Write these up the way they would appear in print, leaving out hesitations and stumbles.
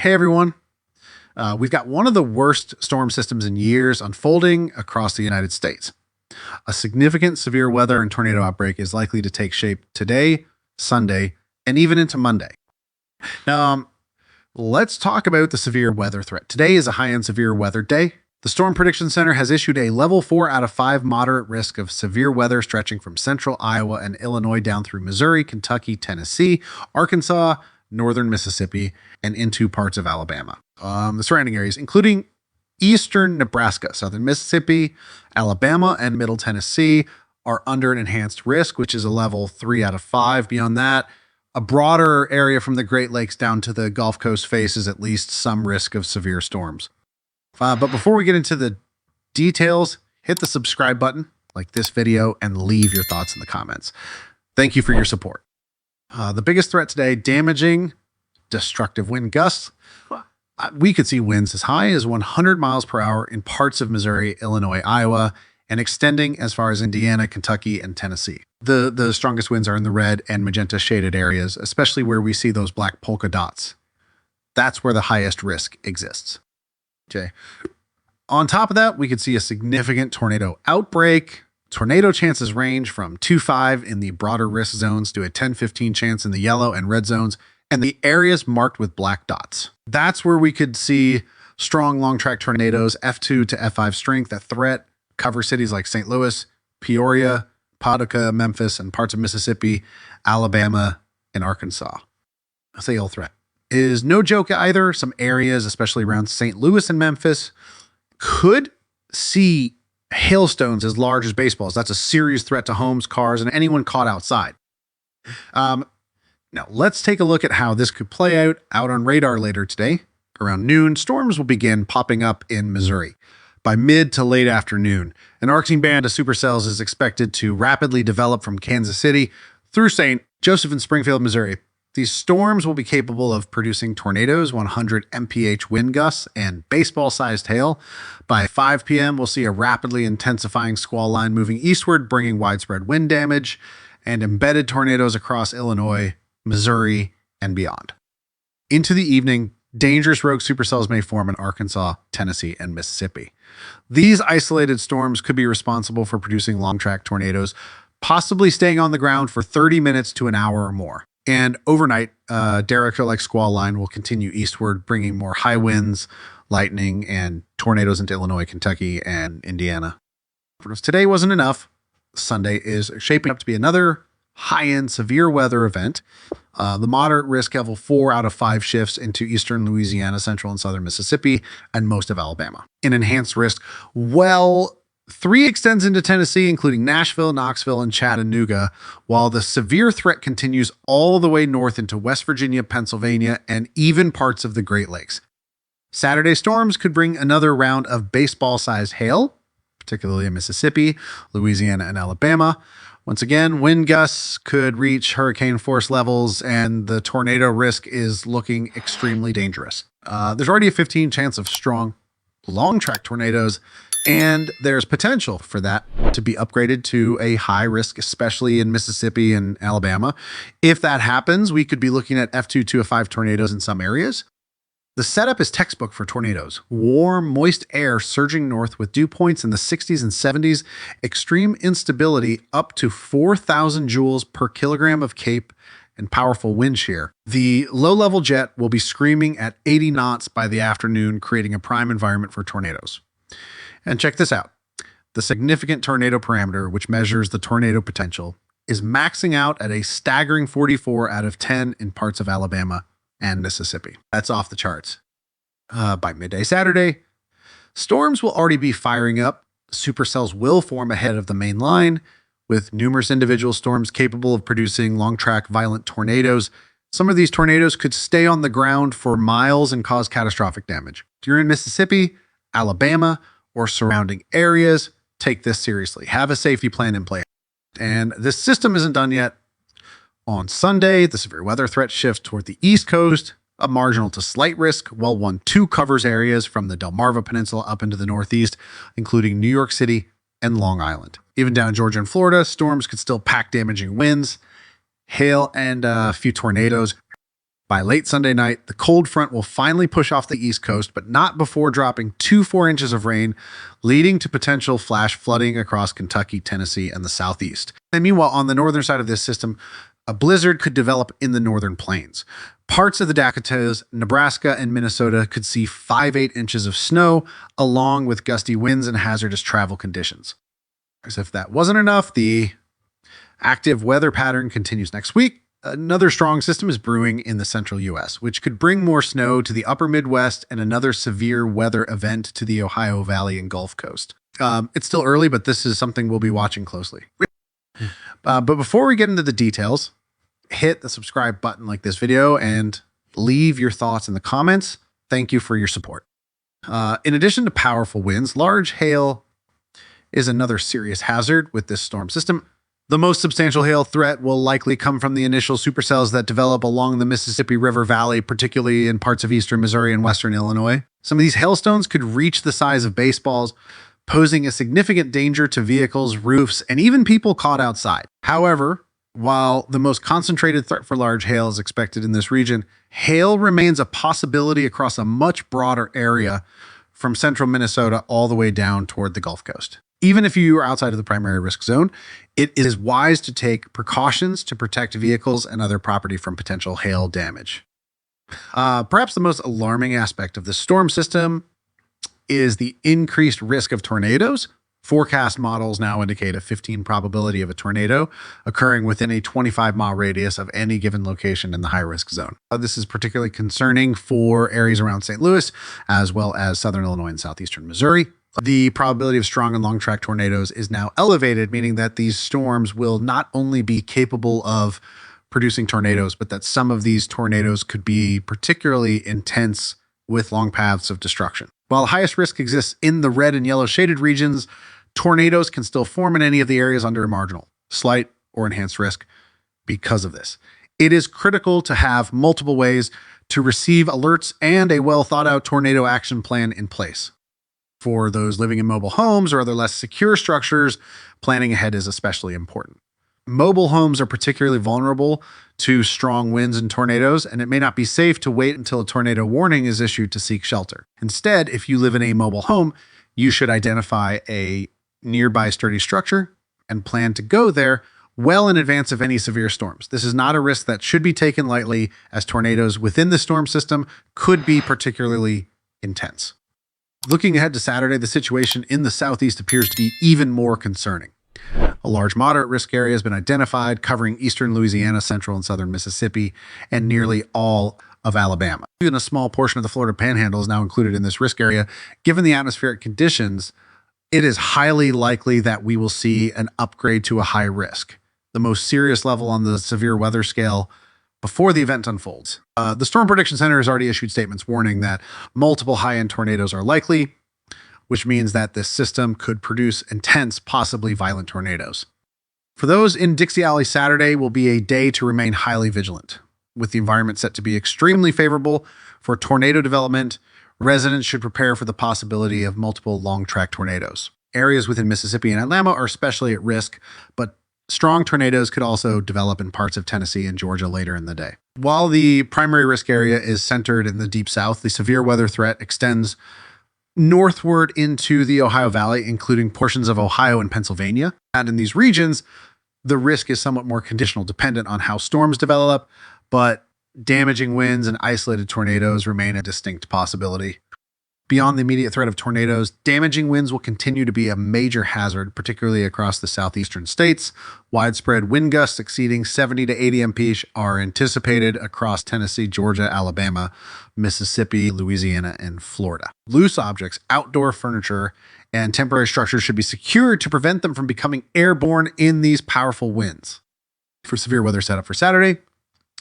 Hey everyone. We've got one of the worst storm systems in years unfolding across the United States. A significant severe weather and tornado outbreak is likely to take shape today, Sunday, and even into Monday. Now, let's talk about the severe weather threat. Today is a high-end severe weather day. The Storm Prediction Center has issued a level 4 out of 5 moderate risk of severe weather stretching from central Iowa and Illinois down through Missouri, Kentucky, Tennessee, Arkansas, northern Mississippi, and into parts of Alabama. The surrounding areas, including eastern Nebraska, southern Mississippi, Alabama, and middle Tennessee, are under an enhanced risk, which is a level 3 out of 5. Beyond that, a broader area from the Great Lakes down to the Gulf Coast faces at least some risk of severe storms. But before we get into the details, hit the subscribe button, like this video, and leave your thoughts in the comments. Thank you for your support. The biggest threat today, damaging, destructive wind gusts. We could see winds as high as 100 miles per hour in parts of Missouri, Illinois, Iowa, and extending as far as Indiana, Kentucky, and Tennessee. The strongest winds are in the red and magenta shaded areas, especially where we see those black polka dots. That's where the highest risk exists. Okay. On top of that, we could see a significant tornado outbreak. Tornado chances range from 2-5 in the broader risk zones to a 10-15 chance in the yellow and red zones, and the areas marked with black dots. That's where we could see strong long track tornadoes, F2 to F5 strength that threat cover cities like St. Louis, Peoria, Paducah, Memphis, and parts of Mississippi, Alabama, and Arkansas. A hail threat is no joke either. Some areas, especially around St. Louis and Memphis, could see hailstones as large as baseballs. That's a serious threat to homes, cars, and anyone caught outside. Now, let's take a look at how this could play out on radar later today. Around noon, storms will begin popping up in Missouri. By mid to late afternoon, an arcing band of supercells is expected to rapidly develop from Kansas City through St. Joseph and Springfield, Missouri. These storms will be capable of producing tornadoes, 100 mph wind gusts, and baseball-sized hail. By 5 p.m., we'll see a rapidly intensifying squall line moving eastward, bringing widespread wind damage and embedded tornadoes across Illinois, Missouri, and beyond. Into the evening, dangerous rogue supercells may form in Arkansas, Tennessee, and Mississippi. These isolated storms could be responsible for producing long-track tornadoes, possibly staying on the ground for 30 minutes to an hour or more. And overnight, derecho-like squall line will continue eastward, bringing more high winds, lightning, and tornadoes into Illinois, Kentucky, and Indiana. Today wasn't enough. Sunday is shaping up to be another high-end severe weather event. The moderate risk level 4 out of 5 shifts into eastern Louisiana, central and southern Mississippi, and most of Alabama. An enhanced risk, 3 extends into Tennessee, including Nashville, Knoxville, and Chattanooga, while the severe threat continues all the way north into West Virginia, Pennsylvania, and even parts of the Great Lakes. Saturday storms could bring another round of baseball-sized hail, particularly in Mississippi, Louisiana, and Alabama. Once again, wind gusts could reach hurricane force levels, and the tornado risk is looking extremely dangerous. There's already a 15% chance of strong long-track tornadoes, and there's potential for that to be upgraded to a high risk, especially in Mississippi and Alabama. If that happens, we could be looking at F2 to F5 tornadoes in some areas. The setup is textbook for tornadoes. Warm, moist air surging north with dew points in the 60s and 70s, extreme instability up to 4,000 joules per kilogram of CAPE, and powerful wind shear. The low-level jet will be screaming at 80 knots by the afternoon, creating a prime environment for tornadoes. And check this out. The significant tornado parameter, which measures the tornado potential, is maxing out at a staggering 44 out of 10 in parts of Alabama and Mississippi. That's off the charts. By midday Saturday, storms will already be firing up. Supercells will form ahead of the main line, with numerous individual storms capable of producing long-track violent tornadoes. Some of these tornadoes could stay on the ground for miles and cause catastrophic damage. If you're in Mississippi, Alabama, or surrounding areas, take this seriously. Have a safety plan in place. And this system isn't done yet. On Sunday, the severe weather threat shifts toward the East Coast, a marginal to slight risk, while 1-2 covers areas from the Delmarva Peninsula up into the Northeast, including New York City and Long Island. Even down in Georgia and Florida, storms could still pack damaging winds, hail, and a few tornadoes. By late Sunday night, the cold front will finally push off the East Coast, but not before dropping 4 inches of rain, leading to potential flash flooding across Kentucky, Tennessee, and the Southeast. And meanwhile, on the northern side of this system, a blizzard could develop in the northern plains. Parts of the Dakotas, Nebraska, and Minnesota could see 5-8 inches of snow, along with gusty winds and hazardous travel conditions. As if that wasn't enough, the active weather pattern continues next week. Another strong system is brewing in the central U.S., which could bring more snow to the upper Midwest and another severe weather event to the Ohio Valley and Gulf Coast. It's still early, but this is something we'll be watching closely. But before we get into the details, hit the subscribe button like this video and leave your thoughts in the comments. Thank you for your support. In addition to powerful winds, large hail is another serious hazard with this storm system. The most substantial hail threat will likely come from the initial supercells that develop along the Mississippi River Valley, particularly in parts of eastern Missouri and western Illinois. Some of these hailstones could reach the size of baseballs, posing a significant danger to vehicles, roofs, and even people caught outside. However, while the most concentrated threat for large hail is expected in this region, hail remains a possibility across a much broader area from central Minnesota all the way down toward the Gulf Coast. Even if you are outside of the primary risk zone, it is wise to take precautions to protect vehicles and other property from potential hail damage. Perhaps the most alarming aspect of the storm system is the increased risk of tornadoes. Forecast models now indicate a 15 probability of a tornado occurring within a 25-mile radius of any given location in the high-risk zone. This is particularly concerning for areas around St. Louis, as well as southern Illinois and southeastern Missouri. The probability of strong and long-track tornadoes is now elevated, meaning that these storms will not only be capable of producing tornadoes, but that some of these tornadoes could be particularly intense with long paths of destruction. While highest risk exists in the red and yellow shaded regions, tornadoes can still form in any of the areas under a marginal, slight, or enhanced risk because of this. It is critical to have multiple ways to receive alerts and a well-thought-out tornado action plan in place. For those living in mobile homes or other less secure structures, planning ahead is especially important. Mobile homes are particularly vulnerable to strong winds and tornadoes, and it may not be safe to wait until a tornado warning is issued to seek shelter. Instead, if you live in a mobile home, you should identify a nearby sturdy structure and plan to go there well in advance of any severe storms. This is not a risk that should be taken lightly, as tornadoes within the storm system could be particularly intense. Looking ahead to Saturday, the situation in the southeast appears to be even more concerning. A large moderate risk area has been identified, covering eastern Louisiana, central and southern Mississippi, and nearly all of Alabama. Even a small portion of the Florida Panhandle is now included in this risk area. Given the atmospheric conditions, it is highly likely that we will see an upgrade to a high risk, the most serious level on the severe weather scale, before the event unfolds. The Storm Prediction Center has already issued statements warning that multiple high-end tornadoes are likely, which means that this system could produce intense, possibly violent tornadoes. For those in Dixie Alley, Saturday will be a day to remain highly vigilant. With the environment set to be extremely favorable for tornado development, residents should prepare for the possibility of multiple long-track tornadoes. Areas within Mississippi and Alabama are especially at risk, but strong tornadoes could also develop in parts of Tennessee and Georgia later in the day. While the primary risk area is centered in the Deep South, the severe weather threat extends northward into the Ohio Valley, including portions of Ohio and Pennsylvania. And in these regions, the risk is somewhat more conditional, dependent on how storms develop, but damaging winds and isolated tornadoes remain a distinct possibility. Beyond the immediate threat of tornadoes, damaging winds will continue to be a major hazard, particularly across the southeastern states. Widespread wind gusts exceeding 70 to 80 mph are anticipated across Tennessee, Georgia, Alabama, Mississippi, Louisiana, and Florida. Loose objects, outdoor furniture, and temporary structures should be secured to prevent them from becoming airborne in these powerful winds. For severe weather setup for Saturday,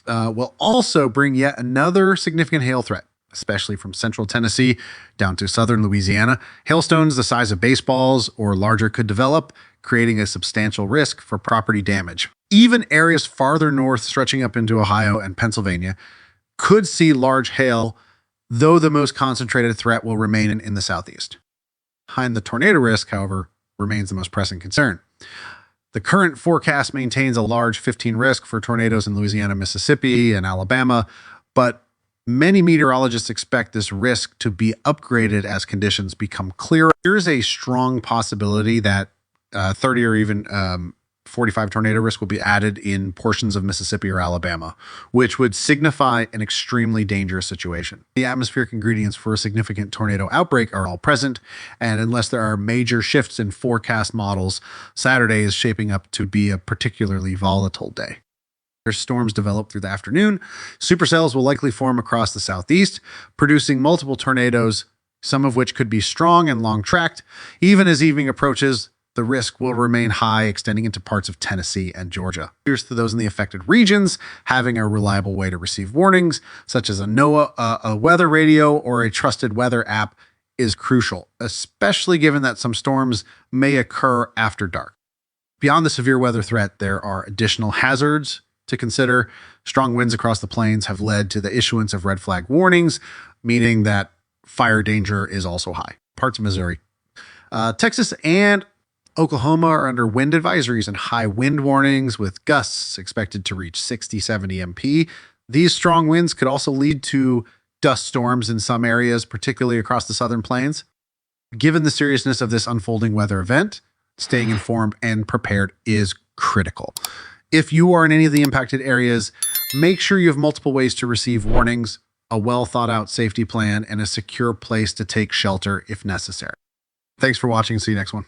will also bring yet another significant hail threat, especially from central Tennessee down to southern Louisiana. Hailstones the size of baseballs or larger could develop, creating a substantial risk for property damage. Even areas farther north, stretching up into Ohio and Pennsylvania, could see large hail, though the most concentrated threat will remain in the southeast. Behind the tornado risk, however, remains the most pressing concern. The current forecast maintains a large 15 risk for tornadoes in Louisiana, Mississippi, and Alabama, but many meteorologists expect this risk to be upgraded as conditions become clearer. Here's a strong possibility that 30 or even 45 tornado risk will be added in portions of Mississippi or Alabama, which would signify an extremely dangerous situation. The atmospheric ingredients for a significant tornado outbreak are all present, and unless there are major shifts in forecast models, Saturday is shaping up to be a particularly volatile day. As storms develop through the afternoon, supercells will likely form across the southeast, producing multiple tornadoes, some of which could be strong and long-tracked. Even as evening approaches, the risk will remain high, extending into parts of Tennessee and Georgia. Here's to those in the affected regions having a reliable way to receive warnings, such as a NOAA, a weather radio, or a trusted weather app, is crucial, especially given that some storms may occur after dark. Beyond the severe weather threat, there are additional hazards to consider. Strong winds across the plains have led to the issuance of red flag warnings, meaning that fire danger is also high. Parts of Missouri. Texas and Oklahoma are under wind advisories and high wind warnings, with gusts expected to reach 60-70 MP. These strong winds could also lead to dust storms in some areas, particularly across the southern plains. Given the seriousness of this unfolding weather event, staying informed and prepared is critical. If you are in any of the impacted areas, make sure you have multiple ways to receive warnings, a well thought out safety plan, and a secure place to take shelter if necessary. Thanks for watching. See you next one.